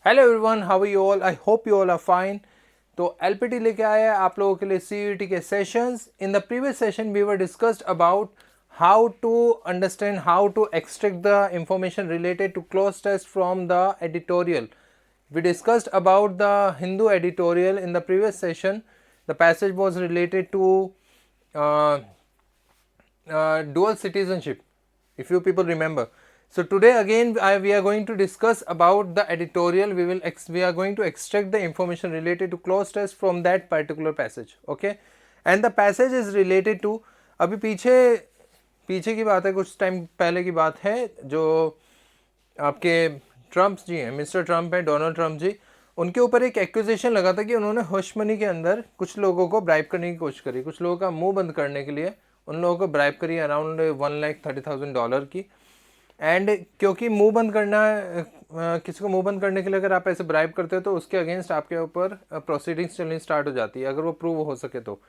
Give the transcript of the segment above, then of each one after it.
Hello everyone, how are you all? I hope you all are fine. तो LPT लेके आया है आप लोगों के लिए सीयूईटी के sessions. In the previous session we were discussed about how to understand how to extract the information related to close test from the editorial. We discussed about the Hindu editorial in the previous session. The passage was related to uh, dual citizenship, if you people remember. So today again we are going to discuss about the editorial. We are going to extract the information related to clause test from that particular passage. Okay, and the passage is related to, अभी पीछे पीछे की बात है, कुछ time पहले की बात है, जो आपके ट्रम्प जी हैं, मिस्टर ट्रम्प हैं, डोनाल्ड ट्रम्प जी, उनके ऊपर एक एक्यूजेशन लगा था कि उन्होंने हुश मनी के अंदर कुछ लोगों को ब्राइब करने की कोशिश करी, कुछ लोगों का मुंह बंद करने के लिए उन लोगों को ब्राइब करी अराउंड $1,30,000 की। एंड क्योंकि मुंह बंद करना, किसी को मुंह बंद करने के लिए अगर आप ऐसे ब्राइब करते हो तो उसके अगेंस्ट आपके ऊपर प्रोसीडिंग्स चलनी स्टार्ट हो जाती है, अगर वो प्रूव हो सके तो।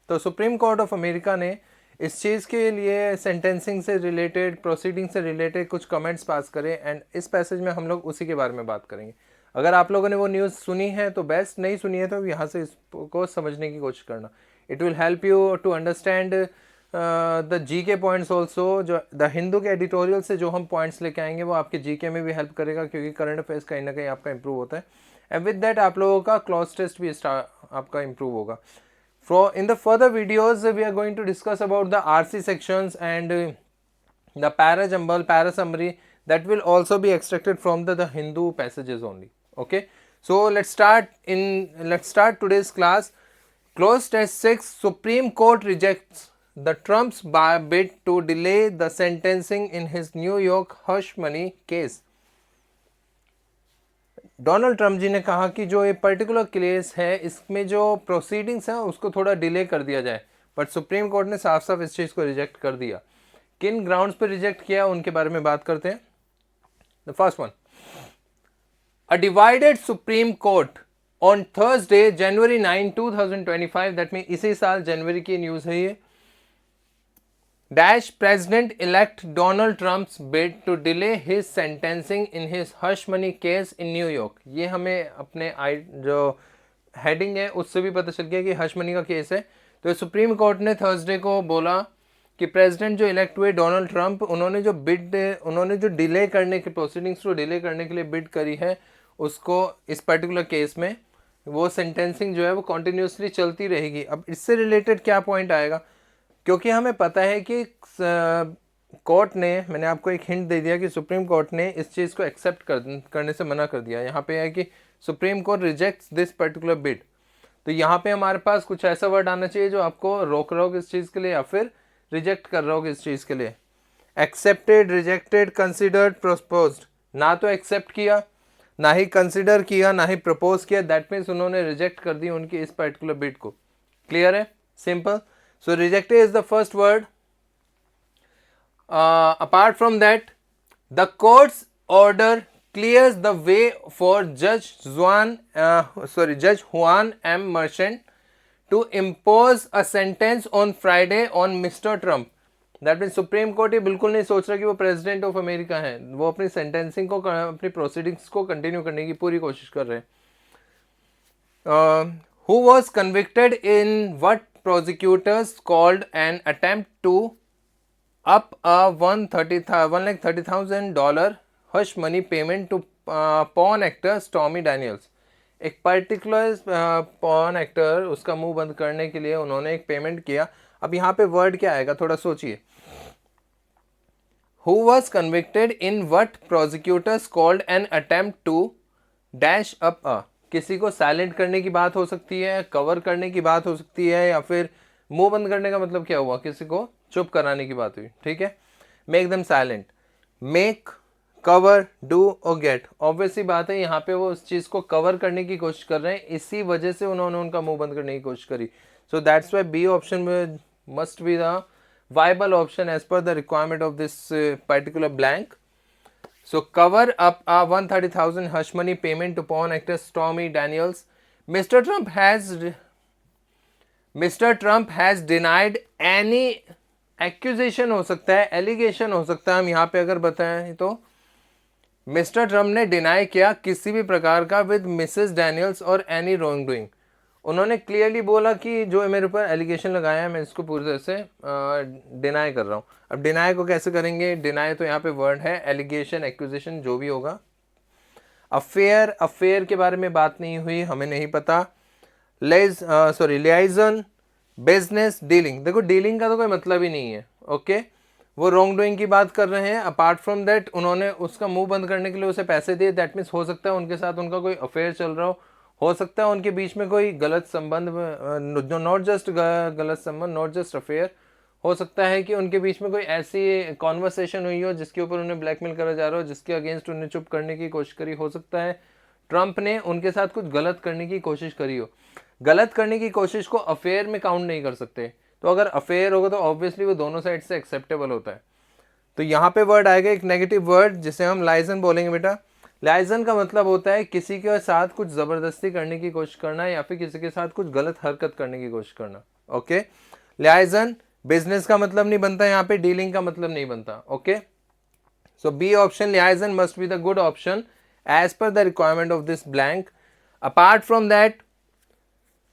तो सुप्रीम कोर्ट ऑफ अमेरिका ने इस चीज़ के लिए सेंटेंसिंग से रिलेटेड, प्रोसीडिंग से रिलेटेड कुछ कमेंट्स पास करे, एंड इस पैसेज में हम लोग उसी के बारे में बात करेंगे। अगर आप लोगों ने वो न्यूज़ सुनी है तो बेस्ट, नहीं सुनी है तो यहाँ से इसको समझने की कोशिश करना। It will help you to understand the G K points also. जो द हिंदू के एडिटोरियल से जो हम पॉइंट्स लेके आएंगे वो आपके जी के में भी हेल्प करेगा, क्योंकि करंट अफेयर्स कहीं ना कहीं आपका इंप्रूव होता है, एंड विद दैट आप लोगों का क्लॉज टेस्ट भी आपका इंप्रूव होगा। In the further videos, we are going to discuss about the RC sections and the para jumble, para summary that will also be extracted from the Hindu passages only. Okay, so let's start today's class. Close test 6. Supreme Court rejects the Trump's bid to delay the sentencing in his New York hush money case. Donald Trump ji ने कहा कि जो ये particular case है इसमें जो proceedings हैं उसको थोड़ा डिले कर दिया जाए, बट सुप्रीम कोर्ट ने साफ साफ इस चीज़ को रिजेक्ट कर दिया। किन ग्राउंड्स पर रिजेक्ट किया उनके बारे में बात करते हैं। The first one, a divided supreme court on Thursday January 9, 2025, that mean इसी साल जनवरी की न्यूज़ है ये, Dash President-elect Donald Trump's bid to delay his sentencing in his hush money case in New York. ये हमें अपने जो हेडिंग है उससे भी पता चल गया कि हश मनी का केस है। तो सुप्रीम कोर्ट ने थर्सडे को बोला कि प्रेसिडेंट जो इलेक्ट हुए डोनाल्ड ट्रंप, उन्होंने जो डिले करने के प्रोसीडिंग्स को डिले करने के लिए बिड करी है, उसको इस पर्टिकुलर केस में वो सेंटेंसिंग जो है वो कॉन्टिन्यूसली चलती रहेगी। अब इससे रिलेटेड क्या पॉइंट आएगा, क्योंकि हमें पता है कि कोर्ट ने, मैंने आपको एक हिंट दे दिया कि सुप्रीम कोर्ट ने इस चीज़ को एक्सेप्ट करने से मना कर दिया। यहाँ पे है कि supreme court rejects this particular bid. तो यहाँ पे हमारे पास कुछ ऐसा वर्ड आना चाहिए जो आपको रोक रहा होगा इस चीज़ के लिए या फिर रिजेक्ट कर रहा होगा इस चीज़ के लिए। Accepted, rejected, considered, proposed. ना तो एक्सेप्ट किया, ना ही कंसिडर किया, ना ही प्रपोज किया, दैट मीन्स उन्होंने रिजेक्ट कर दी उनकी इस पर्टिकुलर बिड को। क्लियर है? Simple. So rejected is the first word. Apart from that, the court's order clears the way for Judge Juan M. Merchant to impose a sentence on Friday on Mr. Trump. That mean supreme court ये बिल्कुल नहीं सोच रहा कि वो president of America हैं, वो अपनी सेंटेंसिंग को, अपनी प्रोसीडिंग्स को कंटिन्यू करने की पूरी कोशिश कर रहे हैं। Who was convicted in what prosecutors called an attempt to up a $130,000 hush money payment to porn actor Stormy Daniels. एक पर्टिकुलर पॉर्न एक्टर, उसका मुंह बंद करने के लिए उन्होंने एक पेमेंट किया। अब यहाँ पे वर्ड क्या आएगा, थोड़ा सोचिए। Who was convicted in what prosecutors called an attempt to dash up a, किसी को साइलेंट करने की बात हो सकती है, कवर करने की बात हो सकती है, या फिर मुंह बंद करने का मतलब क्या हुआ, किसी को चुप कराने की बात हुई। ठीक है, make them silent, make, cover, do और गेट। ऑब्वियसली बात है यहाँ पे वो उस चीज़ को कवर करने की कोशिश कर रहे हैं, इसी वजह से उन्होंने उनका मुंह बंद करने की कोशिश करी। So that's why B option must be the viable option as per the requirement of this particular blank. So cover up a 130,000 hush money payment to porn actress Stormy Daniels. Mr. Trump has denied any accusation हो सकता है, allegation हो सकता है, हम यहाँ पे अगर बताएं तो मिस्टर ट्रम्प ने डिनाई किया किसी भी प्रकार का विद मिसेस डैनियल्स और एनी रॉन्ग डूइंग। उन्होंने क्लियरली बोला कि जो मेरे ऊपर एलिगेशन लगाया है मैं इसको पूरी तरह से डिनाई कर रहा हूँ। अब डिनाई को कैसे करेंगे? डिनाई तो यहाँ पे वर्ड है, एलिगेशन, एक्यूजेशन, जो भी होगा। अफेयर, अफेयर के बारे में बात नहीं हुई, हमें नहीं पता। लियाइजन, बिजनेस, डीलिंग। देखो डीलिंग का तो कोई मतलब ही नहीं है, ओके। वो रॉन्ग डूइंग की बात कर रहे हैं। अपार्ट फ्रॉम दैट उन्होंने उसका मुंह बंद करने के लिए उसे पैसे दिए, दैट मीन्स हो सकता है उनके साथ उनका कोई अफेयर चल रहा हो सकता है उनके बीच में कोई गलत संबंध, जो नॉट जस्ट गलत संबंध, नॉट जस्ट अफेयर, हो सकता है कि उनके बीच में कोई ऐसी कॉन्वर्सेशन हुई हो जिसके ऊपर उन्हें ब्लैकमेल करा जा रहा हो, जिसके अगेंस्ट उन्हें चुप करने की कोशिश करी। हो सकता है ट्रंप ने उनके साथ कुछ गलत करने की कोशिश करी हो। गलत करने की कोशिश को अफेयर में काउंट नहीं कर सकते, तो अगर अफेयर होगा तो ऑब्वियसली वो दोनों साइड से एक्सेप्टेबल होता है। तो यहाँ पे वर्ड आएगा एक नेगेटिव वर्ड जिसे हम लाइजन बोलेंगे बेटा। लाइजन का मतलब होता है किसी के साथ कुछ जबरदस्ती करने की कोशिश करना या फिर किसी के साथ कुछ गलत हरकत करने की कोशिश करना, ओके। लाइजन बिजनेस का मतलब नहीं बनता, यहाँ पे डीलिंग का मतलब नहीं बनता, okay. So B option, liaison must be the good option as per the requirement of this blank. Apart from that,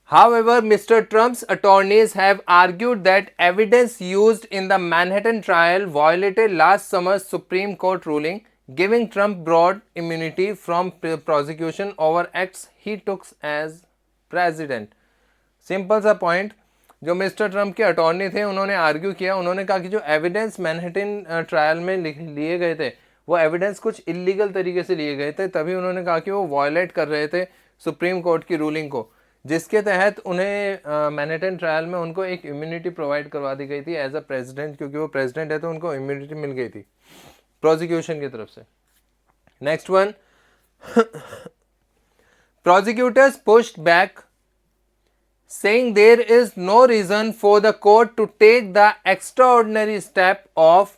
however, Mr. Trump's attorneys have argued that evidence used in the Manhattan trial violated last summer's Supreme Court ruling, giving Trump broad immunity from prosecution over acts he took as president. Simple सा point, जो mister Trump के attorney थे उन्होंने argue किया, उन्होंने कहा कि जो एविडेंस मैनहट्टन ट्रायल में लिए गए थे वो एविडेंस कुछ इलीगल तरीके से लिए गए थे, तभी उन्होंने कहा कि वो वायलेट कर रहे थे सुप्रीम कोर्ट की रूलिंग को, जिसके तहत उन्हें मैनहट्टन ट्रायल में उनको एक इम्यूनिटी प्रोवाइड करवा दी गई थी एज अ प्रेसिडेंट, क्योंकि वो प्रेसिडेंट है तो उनको इम्यूनिटी मिल गई थी प्रोसिक्यूशन की तरफ से। Next one, prosecutors pushed back saying there is no reason for the court to take the extraordinary step of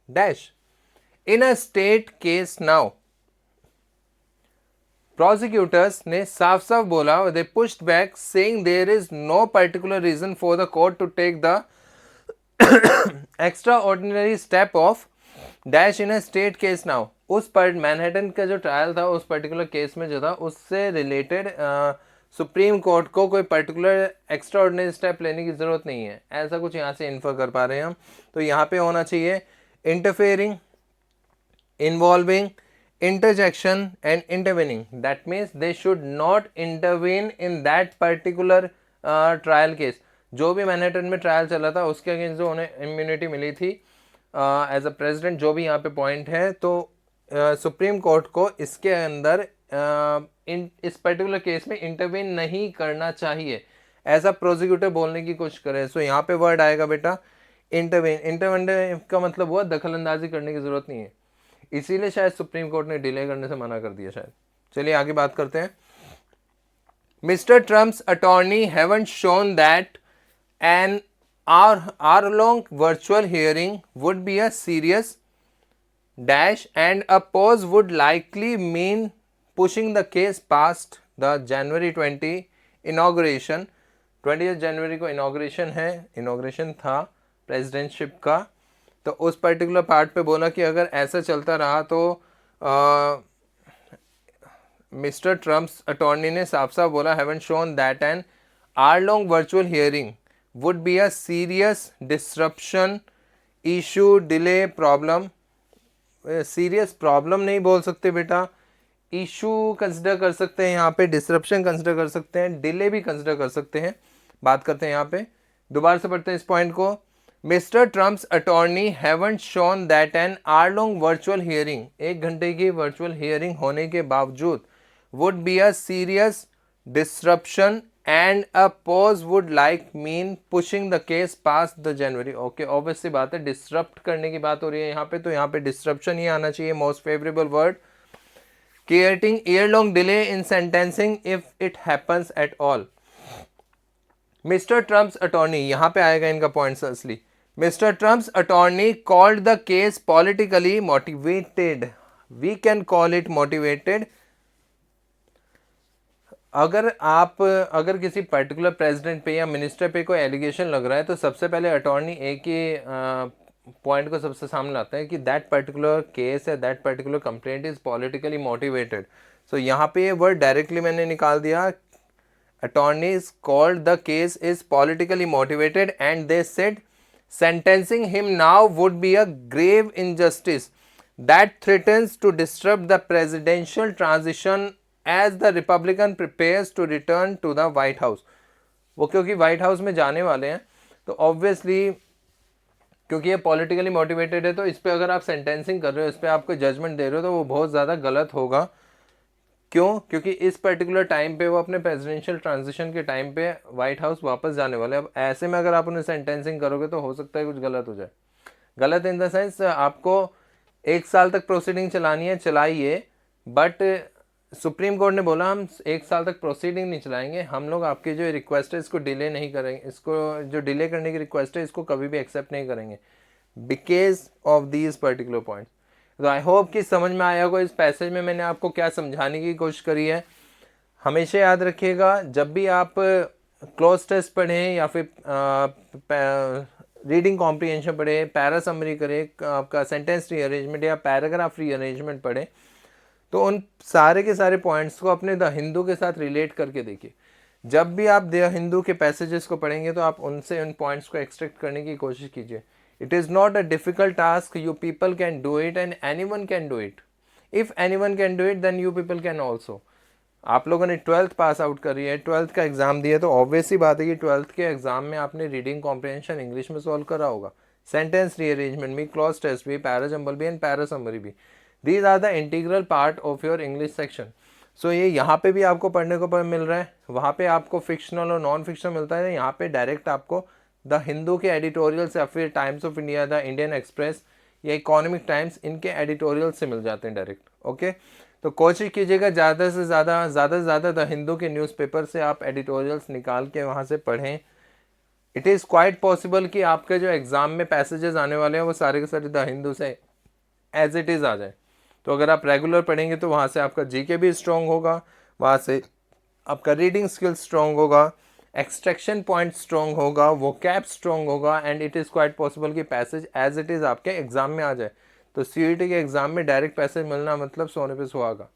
dash in a state case now. Prosecutors ने साफ साफ बोला, they pushed back saying there is no particular reason for the court to take the extraordinary step of dash in a state case now. उस पर Manhattan का जो trial था उस पर्टिकुलर केस में जो था उससे रिलेटेड सुप्रीम कोर्ट को कोई पर्टिकुलर एक्स्ट्रा ऑर्डिनरी स्टेप लेने की ज़रूरत नहीं है, ऐसा कुछ यहाँ से इन्फर कर पा रहे हैं हम। तो यहाँ पे होना चाहिए interfering, involving, interjection and intervening. That means they should not intervene in that particular trial case. जो भी मैनहट्टन में ट्रायल चला था उसके अगेंस्ट जो उन्हें इम्यूनिटी मिली थी एज अ प्रेसिडेंट, जो भी यहाँ पे पॉइंट है, तो सुप्रीम कोर्ट को इसके अंदर इस पर्टिकुलर केस में इंटरवेन नहीं करना चाहिए, ऐसा प्रोसिक्यूटर बोलने की कोशिश करे। सो यहाँ पे वर्ड आएगा बेटा इंटरवेन। इंटरवेन का मतलब हुआ दखल अंदाजी करने की जरूरत नहीं है, इसीलिए शायद सुप्रीम कोर्ट ने डिले करने से मना कर दिया शायद। चलिए आगे बात करते हैं। Mister Trump's attorney haven't shown that an hour-long virtual hearing would be a serious dash and a pause would likely mean pushing the case past the January 20 inauguration। 20 जनवरी को इनाग्रेशन है, इनाग्रेशन था प्रेसिडेंटशिप का, तो उस particular part पे बोला कि अगर ऐसा चलता रहा तो मिस्टर ट्रम्प्स अटॉर्नी ने साफ साफ बोला haven't shown that an hour-long virtual hearing would be a serious disruption, issue, delay, problem। Serious problem नहीं बोल सकते बेटा, इशू कंसिडर कर सकते हैं यहाँ पे, डिसरप्शन कंसिडर कर सकते हैं, डिले भी कंसिडर कर सकते हैं। बात करते हैं यहाँ पे, दोबारा से पढ़ते हैं इस पॉइंट को। Mister Trump's attorney haven't shown that an hour-long virtual hearing, 1 घंटे की वर्चुअल हियरिंग होने के बावजूद, would be a serious disruption and a pause would like mean pushing the case past the January. Okay, obviously बात है, disrupt करने की बात हो रही है यहाँ पे, तो यहाँ पे डिसरप्शन ही आना चाहिए, most favourable word. Creating year long delay in sentencing if it happens at all. Mister Trump's attorney, यहाँ पे आएगा इनका पॉइंट असली। Mister Trump's attorney called the case politically motivated, we can call it motivated. अगर किसी particular president पे या minister पे कोई एलिगेशन लग रहा है तो सबसे पहले अटॉर्नी एक ही पॉइंट को सबसे सामने लाते हैं कि दैट पर्टिकुलर केस है, that particular complaint is politically motivated. So यहाँ पे ये वर्ड डायरेक्टली मैंने निकाल दिया, attorneys called the case is politically motivated and they said sentencing him now would be a grave injustice that threatens to disrupt the presidential transition as the Republican prepares to return to the White House। वो क्योंकि white house में जाने वाले हैं तो obviously क्योंकि ये politically motivated है, तो इस पर अगर आप सेंटेंसिंग कर रहे हो, इस पर आप कोई जजमेंट दे रहे हो, तो वो बहुत ज़्यादा गलत होगा। क्यों? क्योंकि इस पर्टिकुलर टाइम पे वो अपने प्रेसिडेंशियल ट्रांजिशन के टाइम पे व्हाइट हाउस वापस जाने वाले हैं। अब ऐसे में अगर आप उन्हें सेंटेंसिंग करोगे तो हो सकता है कुछ गलत हो जाए। गलत इन द सेंस आपको 1 साल तक प्रोसीडिंग चलानी है, चलाइए, बट सुप्रीम कोर्ट ने बोला हम 1 साल तक प्रोसीडिंग नहीं चलाएंगे, हम लोग आपकी जो रिक्वेस्ट है इसको डिले नहीं करेंगे, इसको जो डिले करने की रिक्वेस्ट है इसको कभी भी एक्सेप्ट नहीं करेंगे because of these particular points. तो आई होप कि समझ में आया होगा इस पैसेज में मैंने आपको क्या समझाने की कोशिश करी है। हमेशा याद रखिएगा, जब भी आप क्लोज टेस्ट पढ़ें या फिर रीडिंग कॉम्प्रिहेंशन पढ़े, पैरा समरी करें, आपका सेंटेंस रीअरेंजमेंट या पैराग्राफ रीअरेंजमेंट पढ़ें, तो उन सारे के सारे पॉइंट्स को अपने द हिंदू के साथ रिलेट करके देखिए। जब भी आप द हिंदू के पैसेजेस को पढ़ेंगे तो आप उनसे उन पॉइंट्स को एक्सट्रैक्ट करने की कोशिश कीजिए। It is not a difficult task, you people can do it and anyone can do it. If anyone can do it then you people can also। आप लोगों ने 12th पास आउट करी है, 12th का एग्ज़ाम दिया, तो obvious ही बात है कि 12th के एग्ज़ाम में आपने रीडिंग कॉम्प्रिहेंशन इंग्लिश में सॉल्व करा होगा, सेंटेंस रीअरेंजमेंट भी, क्लॉज टेस्ट भी, पैरा जंबल भी एंड पैरा समरी भी। These are the integral part of your English section. So ये यहाँ पे भी आपको पढ़ने को मिल रहा है, वहाँ पे आपको फिक्शनल और नॉन फिक्शनल मिलता है, यहाँ पे डायरेक्ट आपको द हिंदू के एडिटोरियल या फिर times of India, the Indian express या इकोनॉमिक टाइम्स, इनके एडिटोरियल से मिल जाते हैं डायरेक्ट। ओके, तो कोशिश कीजिएगा ज़्यादा से ज़्यादा द हिंदू के न्यूज़पेपर से आप एडिटोरियल्स निकाल के वहाँ से पढ़ें। इट इज़ क्वाइट पॉसिबल कि आपके जो एग्ज़ाम में पैसेजेस आने वाले हैं वो सारे के सारे द हिंदू से एज इट इज़ आ जाए। तो अगर आप रेगुलर पढ़ेंगे तो वहाँ से आपका जीके भी स्ट्रॉन्ग होगा, वहाँ से आपका रीडिंग स्किल स्ट्रॉन्ग होगा, एक्सट्रैक्शन पॉइंट स्ट्रॉन्ग होगा, वो कैप स्ट्रॉन्ग होगा, and it is quite possible कि पैसेज एज इट इज़ आपके एग्जाम में आ जाए। तो सीयूईटी के एग्जाम में डायरेक्ट पैसेज मिलना मतलब सोने पे सुहागा।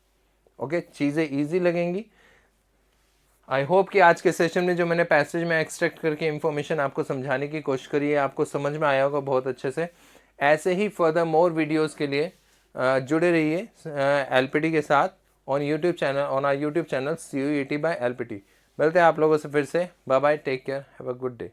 ओके, चीज़ें ईजी लगेंगी। आई होप कि आज के सेशन में जो मैंने पैसेज में एक्सट्रैक्ट करके इन्फॉर्मेशन आपको समझाने की कोशिश करी है आपको समझ में आया होगा बहुत अच्छे से। ऐसे ही फर्दर मोर वीडियोज़ के लिए जुड़े रहिए एलपीटी के साथ on YouTube channel, on our YouTube channel CUET by LPT। मिलते हैं आप लोगों से फिर से। Bye bye, take care, have a good day.